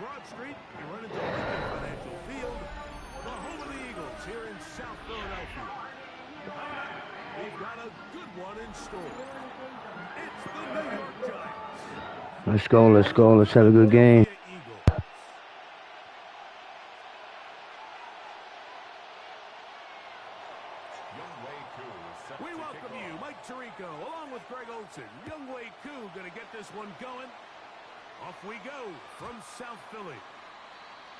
Broad Street, you run into Lincoln Financial Field, the home of the Eagles here in South Philadelphia. Coming up, we've got a good one in store. It's the New York Giants. Let's go, let's go, let's have a good game. We welcome you, Mike Tirico, along with Greg Olson. Younghoe Koo going to get this one going. Off we go from South Philly.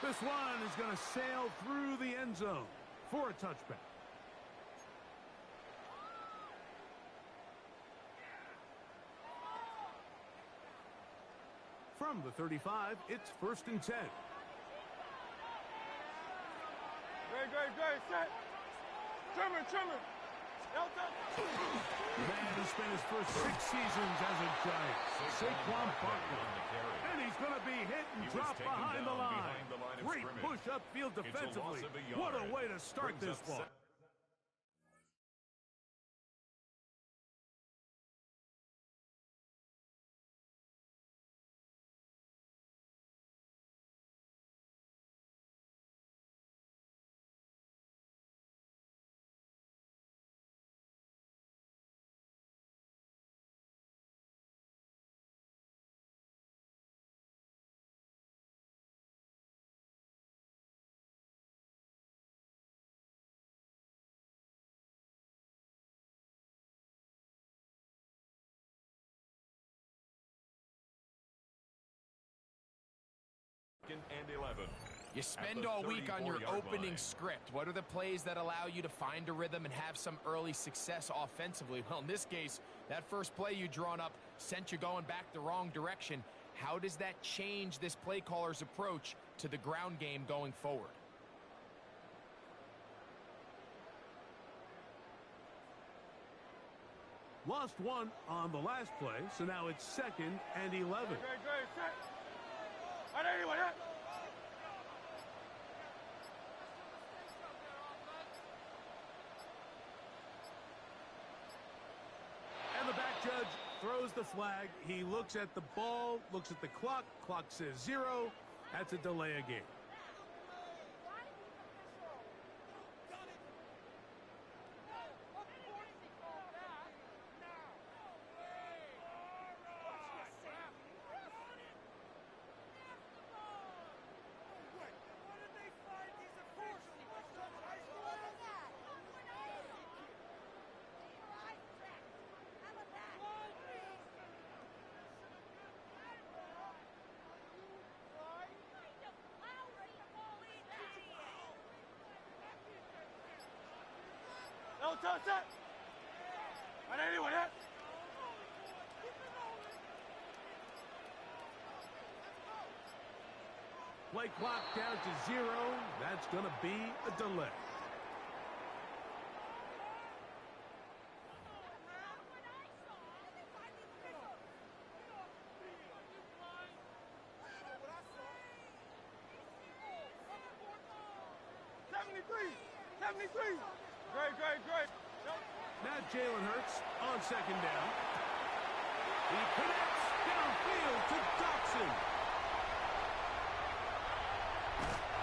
This one is going to sail through the end zone for a touchback. From the 35, it's 1st and 10. Great, set. Trimmer. The man who spent his first 6 seasons as a Giant, Saquon Barkley. And he's going to be hit and dropped behind the line. Great push upfield defensively. What a way to start this one. And 11. You spend all week on your opening script. What are the plays that allow you to find a rhythm and have some early success offensively? Well, in this case, that first play you drawn up sent you going back the wrong direction. How does that change this play caller's approach to the ground game going forward? Lost one on the last play, so now it's 2nd and 11. Great, set. Anyway, and the back judge throws the flag. He looks at the ball, looks at the clock. Clock says 0. That's a delay of game. Set. And anyway, Play clock down to 0. That's going to be a delay. Great. Now Jalen Hurts on 2nd down. He connects downfield to Dotson.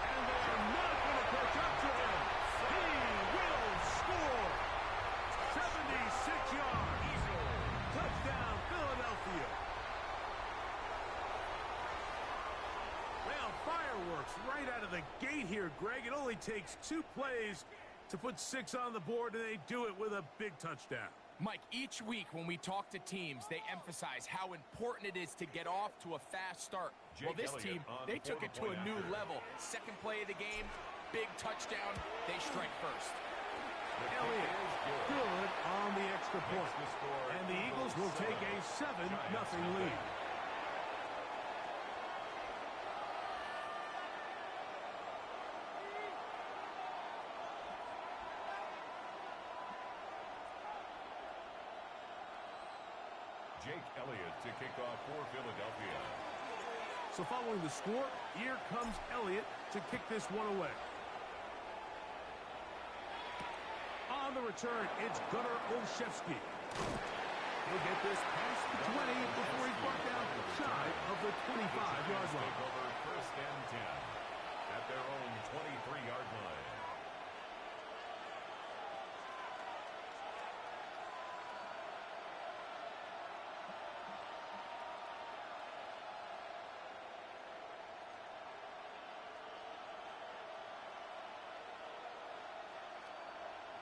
And they're not going to catch up to him. He will score. 76 yards. Touchdown, Philadelphia. Well, fireworks right out of the gate here, Greg. It only takes 2 plays to put 6 on the board, and they do it with a big touchdown. Mike, each week when we talk to teams, they emphasize how important it is to get off to a fast start. Well, this team, they took it to a new level. 2nd play of the game, big touchdown. They strike first. Elliott, good on the extra point. And the Eagles will take a 7-0 lead. Jake Elliott to kick off for Philadelphia. So following the score, here comes Elliott to kick this one away. On the return, it's Gunnar Olszewski. He'll get this past the 20 before he's brought down shy of the 25-yard line. Take over first and 10 at their own 23-yard line.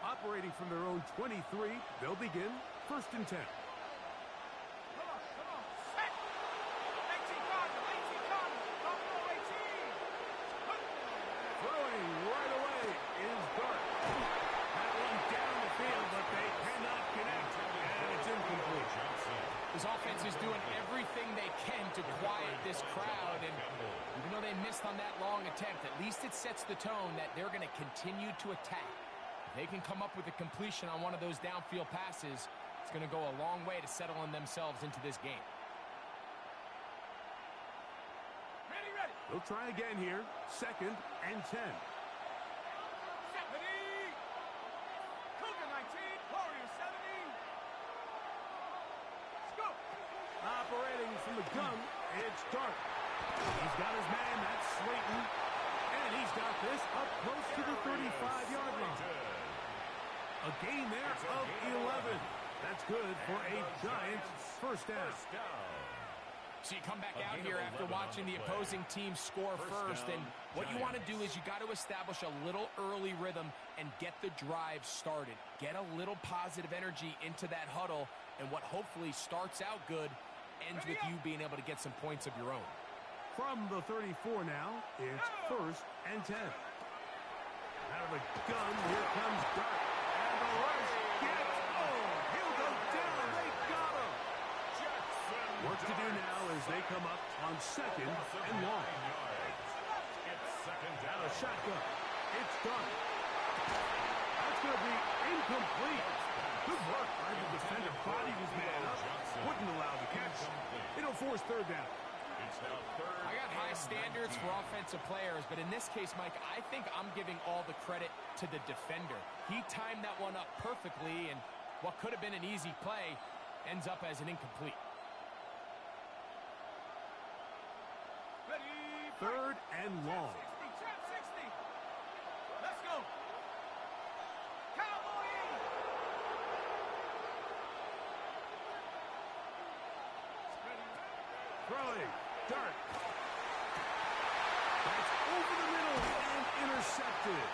Operating from their own 23, they'll begin first and 10. Come on, come on. Set. 18 Cardinal, 18 Cardinal. Don't go 18. Throwing right away is Dart. That one down the field, but they cannot connect, and it's incomplete. This offense is doing everything they can to quiet this crowd, and even though they missed on that long attempt, at least it sets the tone that they're going to continue to attack. They can come up with a completion on one of those downfield passes. It's going to go a long way to settling themselves into this game. Ready, ready. They'll try again here. Second and 10. Set, ready. Cougar 19, Warrior 70. Scoop. Operating from the gun, it's Dart. He's got his man, that's Slayton. And he's got this up close to the 35-yard line. A gain there of 11. That's good for a Giants first down. So you come back out here after watching the opposing team score first, and what you want to do is you got to establish a little early rhythm and get the drive started. Get a little positive energy into that huddle, and what hopefully starts out good ends with you being able to get some points of your own. From the 34 now, it's first and 10. Out of the gun, here comes Dart. And the rush gets, he'll go down. They got him. Work to do now as they come up on second and long. Out of shotgun, it's Dart. That's going to be incomplete. Good work by the defender. Bodied his man up. Wouldn't allow the catch. It'll force third down. I got high standards for offensive players, but in this case, Mike, I think I'm giving all the credit to the defender. He timed that one up perfectly, and what could have been an easy play ends up as an incomplete. Ready. Third and long. 60. Let's go. Cowboy. Throwing. Dart. That's over the middle and intercepted.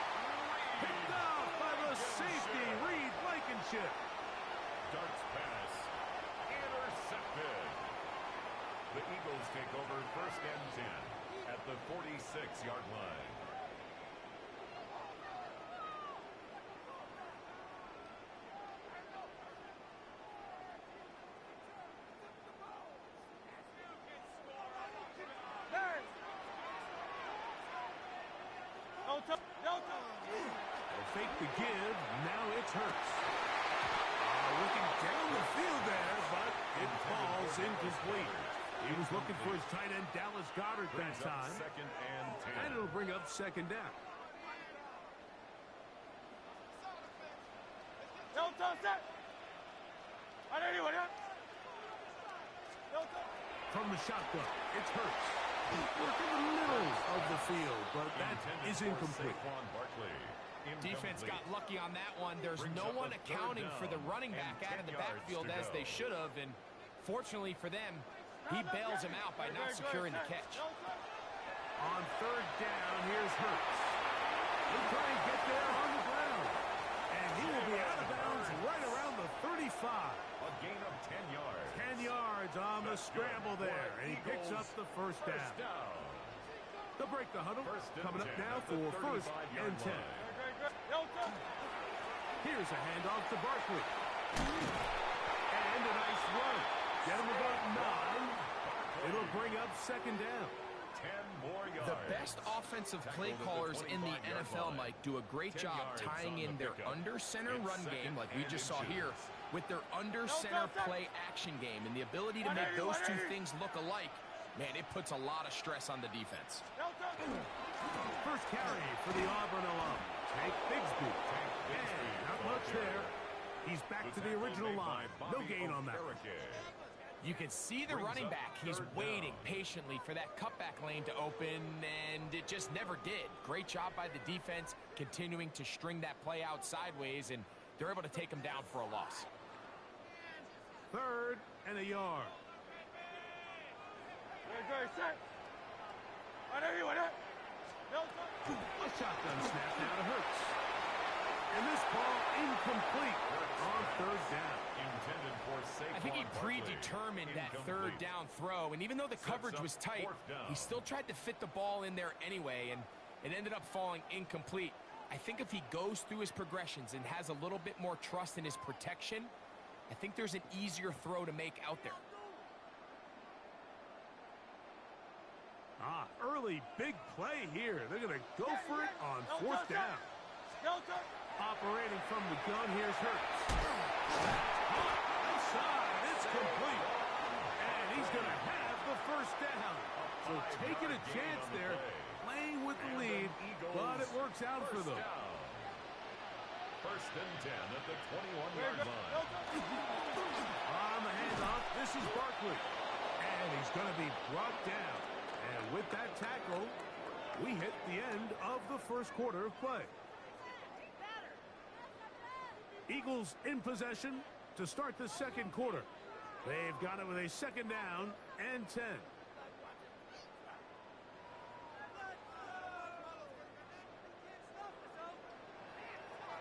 Picked off by the safety, Reed Blankenship. Dart's pass intercepted. The Eagles take over first and 10 at the 46-yard line. They'll fake the give. Now it's Hurts. Looking down the field there, but it falls incomplete. He was looking for his tight end, Dallas Goedert, that time. Second and 10. And it'll bring up second down. Delta set. On anyone, yeah? Delta. From the shotgun, it's Hurts. Work in the middle of the field, but that is incomplete. Defense got lucky on that one. There's no one accounting for the running back out of the backfield as they should have, and fortunately for them, he bails him out by not securing the catch. On third down, here's Hurts. He'll try and get there on the ground. And he will be out of bounds right around the 35. A gain of 10 yards. 10 yards on the scramble there. And he picks up the first down. They'll break the huddle. Coming up now for first and 10. Here's a handoff to Barkley. And a nice run. Get him about 9. It'll bring up second down. 10 more yards. The best offensive play callers in the NFL, Mike, do a great job tying in their under-center run game, like we just saw here, with their under-center play action game. And the ability to make those two things look alike, man, it puts a lot of stress on the defense. First carry for the Auburn alum, Tank Bigsby. And not much there. He's back to the original line. No gain on that. You can see the running back. He's waiting patiently for that cutback lane to open, and it just never did. Great job by the defense, continuing to string that play out sideways, and they're able to take him down for a loss. 3rd and a yard. A shotgun snap now to Hurts. And this ball incomplete on 3rd down. I think he predetermined that 3rd down throw, and even though the coverage was tight, he still tried to fit the ball in there anyway, and it ended up falling incomplete. I think if he goes through his progressions and has a little bit more trust in his protection, I think there's an easier throw to make out there. Early big play here. They're going to go for it on 4th down. Operating from the gun, here's Hurts. Outside, it's complete. And he's going to have the 1st down. So taking a chance there, playing with the lead, but it works out for them. 1st and 10 at the 21-yard line. On the handoff, this is Barkley. And he's going to be brought down. And with that tackle, we hit the end of the 1st quarter of play. Eagles in possession to start the 2nd quarter. They've got it with a 2nd down and 10.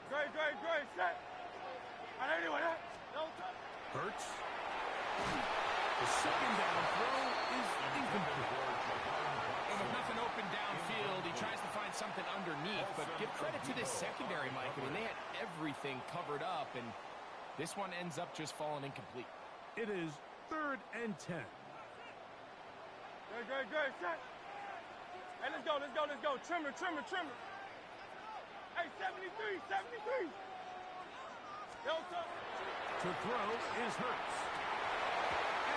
Great, set. Hurts. The 2nd down throw is incomplete. And with nothing open downfield, he tries to find something underneath, but give credit to this secondary, Mike. I mean, they had everything covered up, and this one ends up just falling incomplete. It is 3rd and 10. Great, set. Hey, let's go. Trimmer. Hey, 73. To throw is Hurts.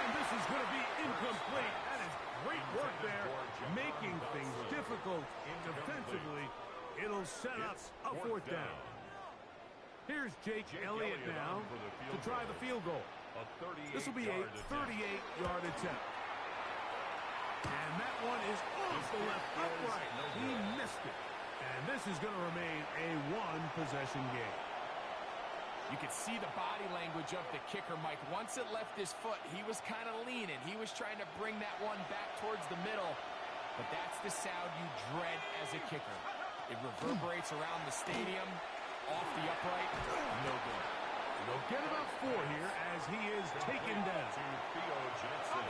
And this is going to be incomplete. That is great work there, making things difficult defensively. It'll set up a 4th down. Here's Jake Elliott now to try the field goal. This will be a 38-yard attempt. And that one is off the left upright. He missed it. And this is going to remain a 1-possession game. You could see the body language of the kicker, Mike. Once it left his foot, he was kind of leaning. He was trying to bring that one back towards the middle. But that's the sound you dread as a kicker. It reverberates around the stadium, off the upright, no good. They'll get about 4 here as he is taken down.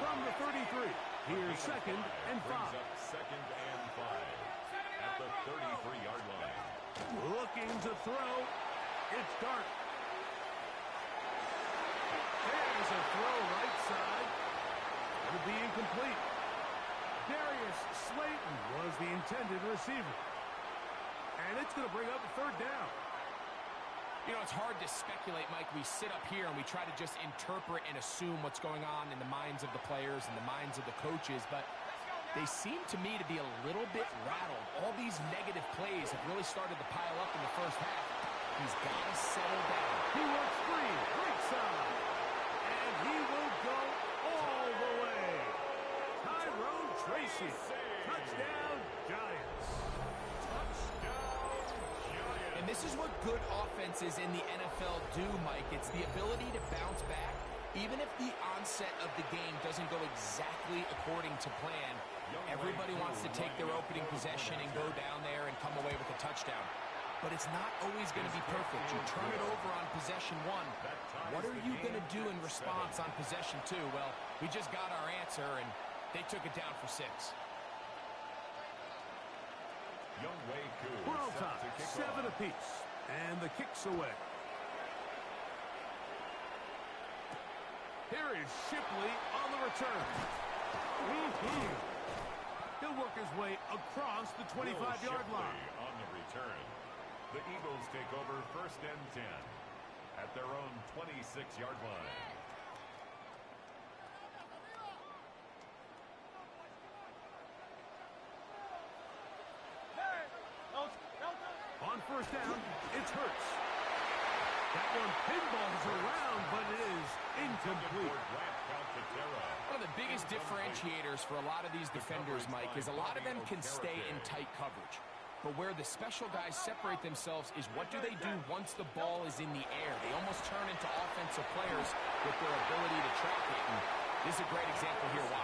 From the 33, here's 2nd and 5. 2nd and 5 at the 33-yard line. Looking to throw. It's Dart. There's a throw right side. It'll be incomplete. Darius Slayton was the intended receiver. And it's going to bring up a 3rd down. You know, it's hard to speculate, Mike. We sit up here and we try to just interpret and assume what's going on in the minds of the players and the minds of the coaches, but they seem to me to be a little bit rattled. All these negative plays have really started to pile up in the 1st half. He's got to settle down. He works free, right side. And he will go all the way. Tyrone Tracy. Touchdown, Giants. And this is what good offenses in the NFL do, Mike. It's the ability to bounce back, even if the onset of the game doesn't go exactly according to plan. Everybody wants to take their opening possession and go down there and come away with a touchdown. But it's not always going to be perfect. You turn it over on possession 1. What are you going to do in response on possession 2? Well, we just got our answer, and they took it down for 6. We're all tied, 7 apiece, and the kick's away. Here is Shipley on the return. He'll work his way across the 25-yard line. On the return, the Eagles take over 1st and 10 at their own 26-yard line. On 1st down, it's Hurts. That one pinballs around, but it is incomplete. One of the biggest differentiators for a lot of these defenders, Mike, is a lot of them can stay in tight coverage. But where the special guys separate themselves is what do they do once the ball is in the air. They almost turn into offensive players with their ability to track it. And this is a great example here. Why?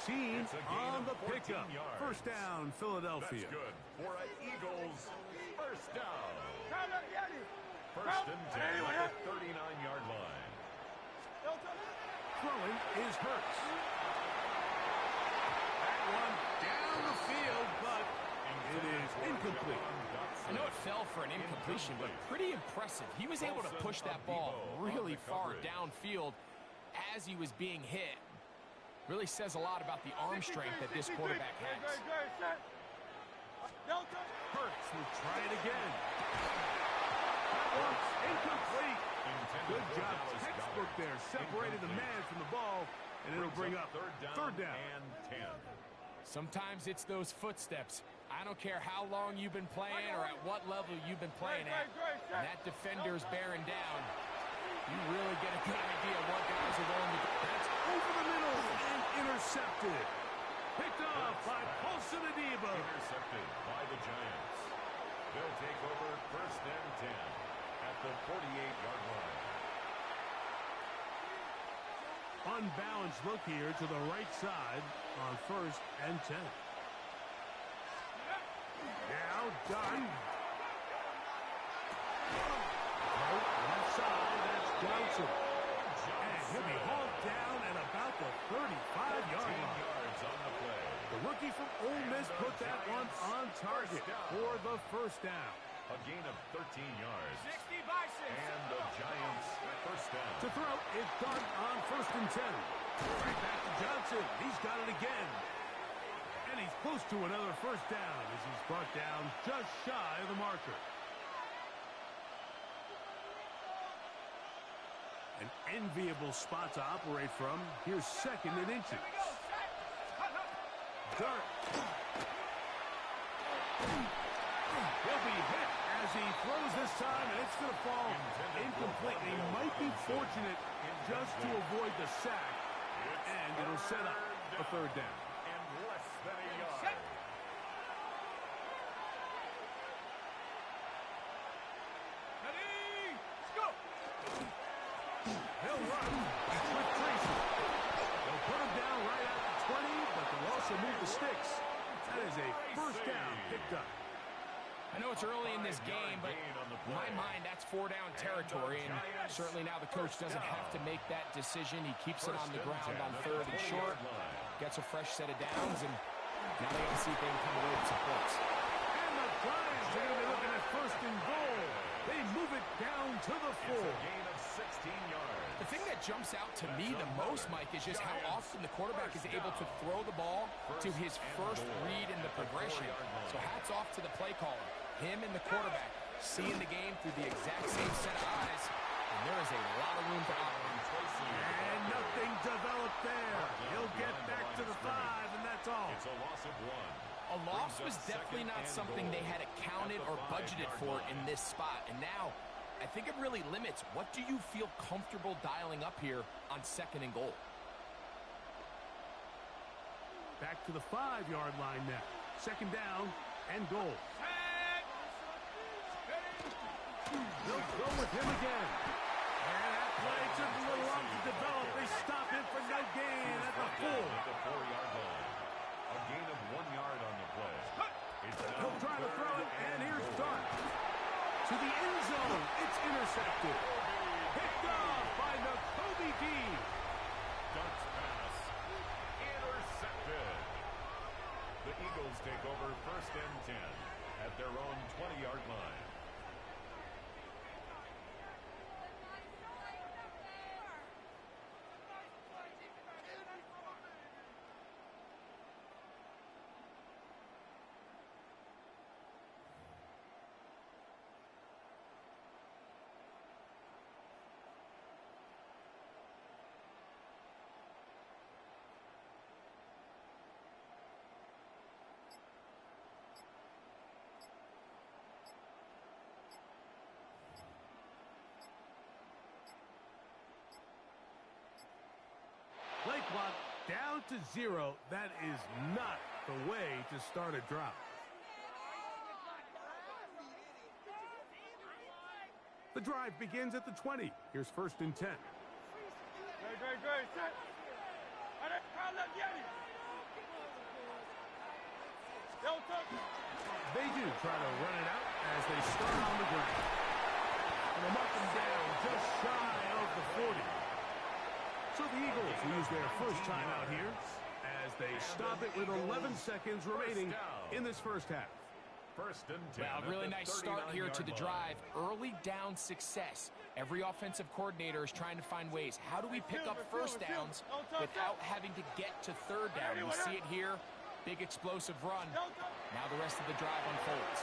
14 on the pickup. First down, Philadelphia. That's good for an Eagles first down. First and 10 at the 39-yard line. Throwing is Hurts. That one down the field, but it is incomplete. I know it fell for an incompletion, but pretty impressive. He was able to push that ball really far downfield as he was being hit. Really says a lot about the arm strength that this quarterback has. Hurts will try it again. That one's incomplete. Good job, textbook there. Separated the man from the ball, and it'll bring up third down. And 10. Sometimes it's those footsteps. I don't care how long you've been playing or at what level you've been playing at. And that defender's bearing down. You really get a good idea of what guys are going to do. That's over the middle and intercepted. Picked off by Paulson Adebo. Intercepted by the Giants. They'll take over first and 10 at the 48-yard line. Unbalanced look here to the right side on first and 10. Now done. Left side, that's Johnson. And he'll be hauled down at about the 35-yard line. Yards on the play. The rookie from Ole Miss put that one on target for the first down. A gain of 13 yards. 60 by 6. And the Giants first down. To throw, it's done on first and 10. Right back to Johnson. He's got it again. And he's close to another first down as he's brought down just shy of the marker. An enviable spot to operate from. Here's second and inches. Dart. He'll be hit as he throws this time, and it's going to fall incomplete. He might be fortunate just to avoid the sack, and it'll set up a third down. And less than a yard. Ready? Let's go. He'll run with Tracy. They'll put him down right at the 20, but they'll also move the sticks. That is a first down picked up. I know it's early in this game, but in my mind, that's four-down territory, and certainly now the coach doesn't have to make that decision. He keeps it on the ground on third and short, gets a fresh set of downs, and now they got to see if they can come away with some points. And the Giants are going to be looking at first and goal. They move it down to the 4. Gain of 16 yards. The thing that jumps out to me the most, Mike, is just how often the quarterback is able to throw the ball to his first read in the progression. So hats off to the play caller. Him and the quarterback seeing the game through the exact same set of eyes, and there is a lot of room to operate. And nothing developed there. He'll get back to the 5, and that's all. It's a loss of 1. A loss was definitely not something they had accounted or budgeted for in this spot. And now, I think it really limits. What do you feel comfortable dialing up here on second and goal? Back to the 5-yard line now. Second down and goal. They'll go with him again. And that play took a little long to develop. They stop him for no gain at the 4. At the 4-yard line. A gain of 1 yard on the play. He'll try to throw it, and here's Dart. To the end zone. It's intercepted. Picked off by Nakobe Dean. Dart's pass. Intercepted. The Eagles take over first and 10 at their own 20-yard line. Down to 0. That is not the way to start a drive. The drive begins at the 20. Here's 1st and 10. Great. Set. They do try to run it out as they start on the ground. And they'll mark them down just shy of the 40. So the Eagles use their first timeout here as they stop it with 11 seconds remaining in this first half. 1st and 10. Well, really nice start here to the drive. Early down success. Every offensive coordinator is trying to find ways. How do we pick up first downs without having to get to 3rd down? We see it here. Big explosive run. Now the rest of the drive unfolds.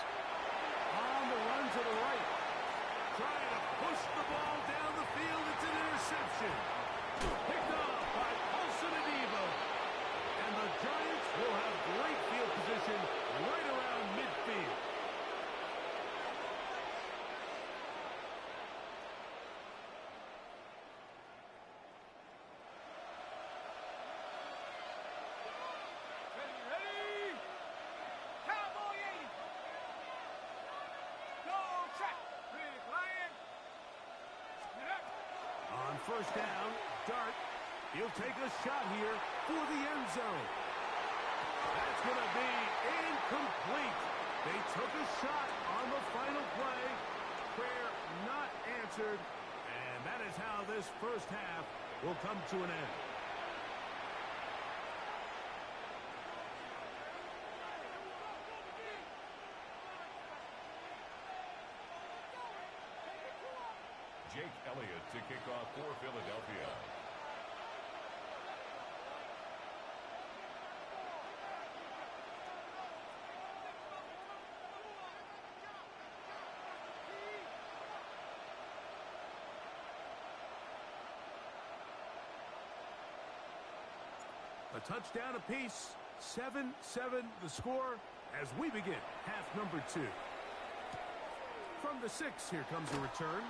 On the run to the right. Trying to push the ball down the field. It's an interception. Picked off by Paulson and Evo. And the Giants will have great field position right around midfield. Ready? Cowboy 80. Go track. Big Lion. Get up. On 1st down, Dart. He'll take a shot here for the end zone. That's going to be incomplete. They took a shot on the final play. Prayer not answered. And that is how this first half will come to an end. Jake Elliott to kick off for Philadelphia. A touchdown apiece. 7-7 the score as we begin half number 2. From the 6, here comes a return.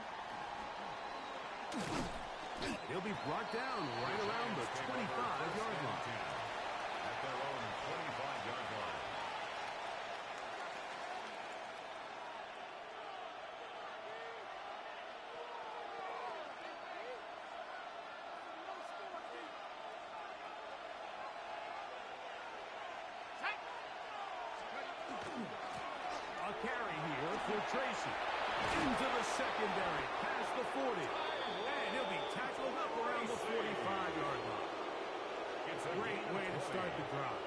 He'll be brought down right around the 25-yard line. At their own 25-yard line. A carry here for Tracy. Into the secondary, past the 40. And he'll be tackled up around the 45-yard line. It's a great way to start the drive.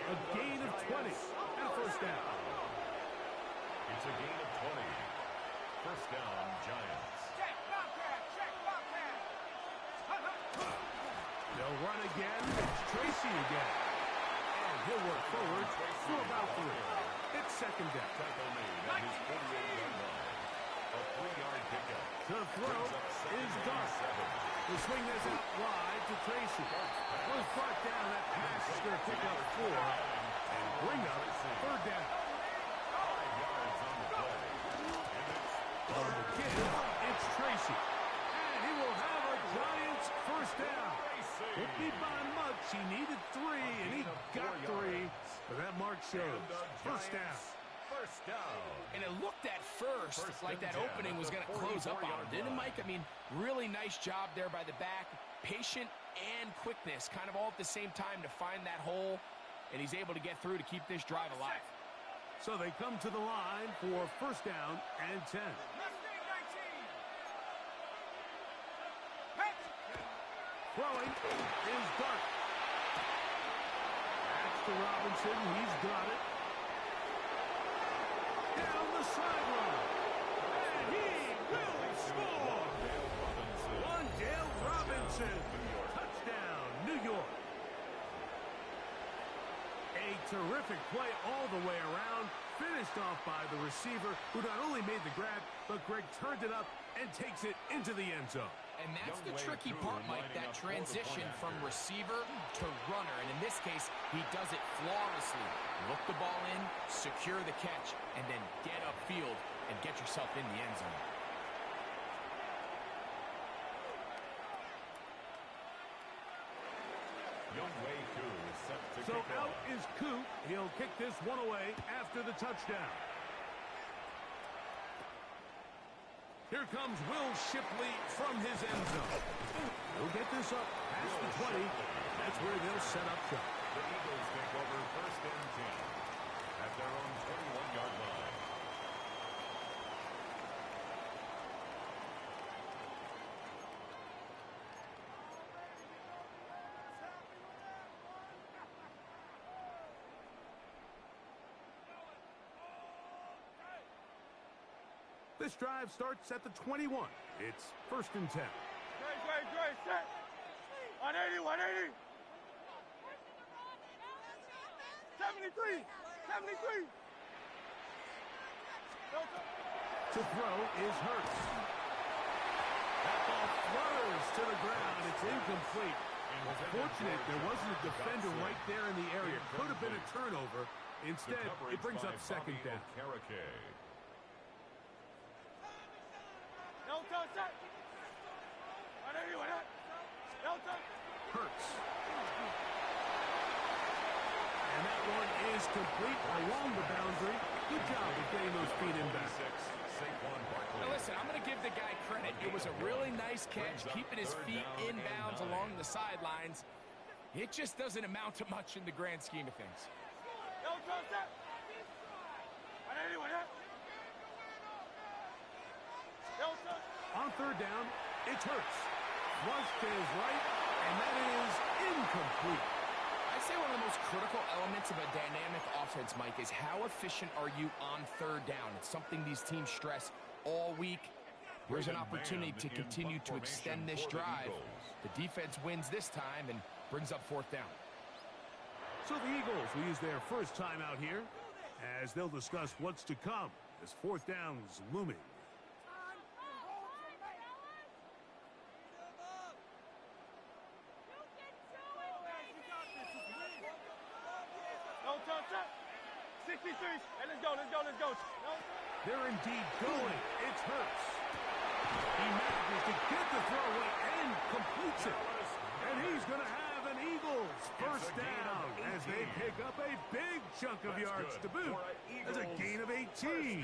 A gain of 20 and a 1st down. It's a gain of 20. 1st down, Giants. Check, Bobcat. They'll run again. It's Tracy again. And he'll work forward for about 3. It's 2nd down. Tackle made at his 48-yard line. A 3-yard pickup. To throw is Dart. The swing is out wide to Tracy. Was brought down. That pass is going to pick up 4 and bring up 3rd down. 5 yards on the play. On the give, it's Tracy. And he will have a Giants 1st down. Won't be by much. He needed 3, and he got 3. But that mark shows 1st down. 1st down. And it looked at first like that opening was going to close up on him, didn't it, Mike? I mean, really nice job there by the back. Patient and quickness, kind of all at the same time to find that hole. And he's able to get through to keep this drive alive. So they come to the line for 1st down and 10. Mustang 19. Pitch. Throwing is Dart. That's to Robinson. He's got it. Down the sideline. And he will score. Wandale Robinson. Touchdown, New York. A terrific play all the way around. Finished off by the receiver, who not only made the grab, but Greg turned it up and takes it into the end zone. And that's the tricky part, Mike, that transition from receiver to runner. And in this case, he does it flawlessly. Look the ball in, secure the catch, and then get upfield and get yourself in the end zone. Youngway set to So kick out off. is Coop. He'll kick this one away after the touchdown. Here comes Will Shipley from his end zone. He'll get this up past the 20. That's where they'll set up shop. The Eagles take over first and 10 at their own 21-yard line. This drive starts at the 21. It's first and 10. Great, set. 180, 180. 73, 73. To throw is Hurts. That ball flutters to the ground. It's incomplete. Fortunate there wasn't a defender right there in the area. Could have been a turnover. Instead, it brings up second down. No touch, set. 180, 180. No touch. Hurts. And that one is complete along the boundary. Good job of getting those feet in back. Now listen, I'm going to give the guy credit. It was a really nice catch, keeping his feet in bounds along the sidelines. It just doesn't amount to much in the grand scheme of things. No touch, set. 180, 180. No touch. On third down, it's Hurts. Flush to his right, and that is incomplete. I'd say one of the most critical elements of a dynamic offense, Mike, is how efficient are you on third down. It's something these teams stress all week. Here's an opportunity to continue to extend this drive. The defense wins this time and brings up fourth down. So the Eagles will use their first time out here as they'll discuss what's to come as fourth down's looming. No touch, set. 63. Hey, let's go. No. They're indeed going. It's Hurts. He manages to get the throw away and completes it. And he's going to have an Eagles first down as they pick up a big chunk of yards to boot. That's a gain of 18.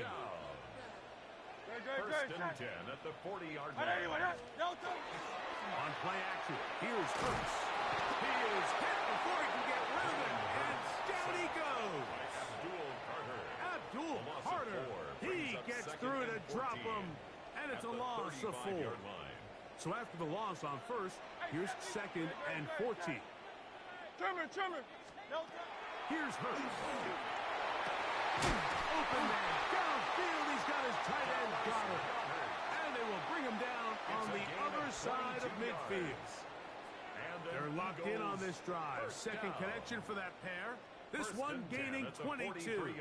First and 10 at the 40-yard line. No touch. On play action, here's Hurts. He is hit before he can get rid of it, and down he goes. Abdul Carter. He gets through to drop him, and it's a loss of 4. So after the loss on first, here's second and 14. Trimmer. No touch. Here's Hurts. Open man downfield. He's got his tight end. Got it. And they will bring him down on the other side of midfield. They're locked in on this drive. Second connection for that pair. This one gaining 22.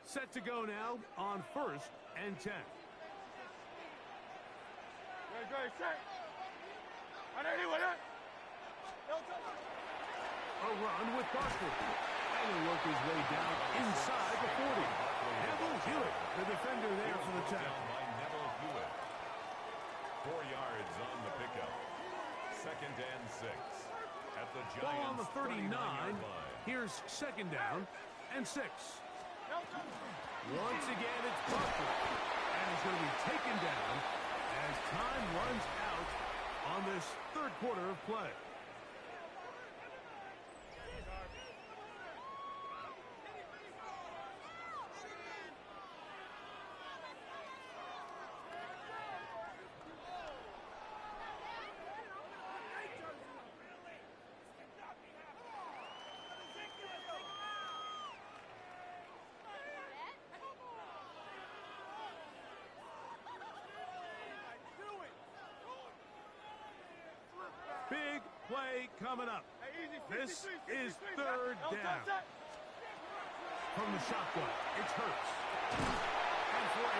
Set to go now on first and 10. Great, set. 180, 180. No touch. A run with Barkley. And he'll work his way down inside the 40. Neville Hewitt, the defender there for the tackle. 4 yards on the pickup. Second and 6 at the Giants. Ball on the 39. 39-yard line. Here's second down and 6. No touch. Once again, it's Barkley. And he's going to be taken down as time runs out on this third quarter of play. Big play coming up. This is third down. From the shotgun, it's Hurts. And for a